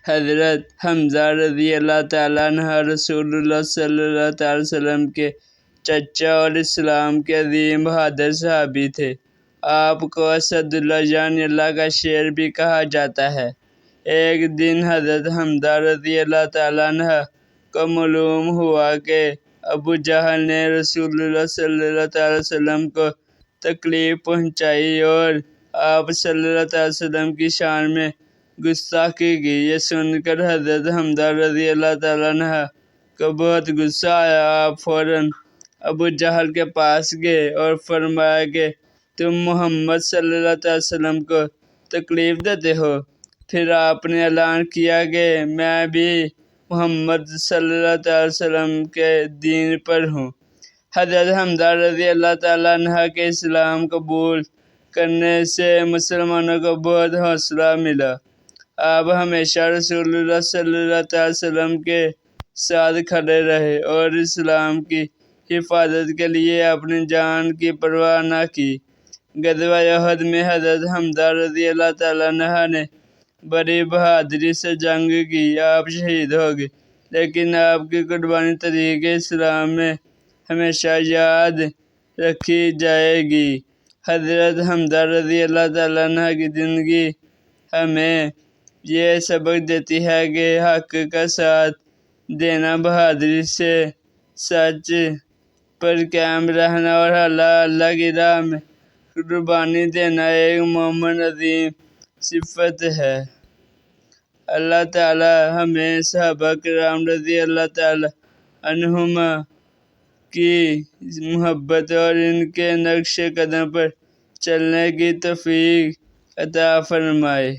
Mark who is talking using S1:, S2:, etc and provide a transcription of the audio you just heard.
S1: حضرت حمزہ رضی اللہ تعالیٰ عنہ رسول اللہ صلی اللہ تعالی وسلم کے چچا اور اسلام کے عظیم بہادر صحابی تھے۔ آپ کو اسد اللہ جان اللہ کا شیر بھی کہا جاتا ہے۔ ایک دن حضرت حمزہ رضی اللہ تعالیٰ عنہ کو معلوم ہوا کہ ابو جہل نے رسول اللہ صلی اللہ تعالی وسلم کو تکلیف پہنچائی اور آپ صلی اللہ تعالی وسلم کی شان میں گستاخی کی۔ یہ سن کر حضرت حمزہ رضی اللہ تعالیٰ عنہ کو بہت غصہ آیا۔ آپ فوراً ابو جہل کے پاس گئے اور فرمایا کہ تم محمد صلی اللہ تعالی وسلم کو تکلیف دیتے ہو۔ پھر آپ نے اعلان کیا کہ میں بھی محمد صلی اللہ تعالی وسلم کے دین پر ہوں۔ حضرت حمزہ رضی اللہ تعالیٰ عنہ کے اسلام قبول کرنے سے مسلمانوں کو بہت حوصلہ ملا۔ آپ ہمیشہ رسول اللہ صلی اللہ تعالی وسلم کے ساتھ کھڑے رہے اور اسلام کی حفاظت کے لیے اپنی جان کی پرواہ نہ کی۔ غزوہ احد میں حضرت حمزہ رضی اللہ تعالیٰ عنہ نے بڑی بہادری سے جنگ کی۔ آپ شہید ہو گئے، لیکن آپ کی قربانی تاریخ اسلام میں ہمیشہ یاد رکھی جائے گی۔ حضرت حمزہ رضی اللہ تعالیٰ عنہ کی زندگی ہمیں یہ سبق دیتی ہے کہ حق کا ساتھ دینا، بہادری سے سچ پر قائم رہنا اور اللہ کی راہ میں قربانی دینا ایک مومن عظیم صفت ہے۔ اللہ تعالیٰ ہمیں صحابہ کرام رضی اللہ تعالیٰ عنہم کی محبت اور ان کے نقش قدم پر چلنے کی توفیق عطا فرمائے۔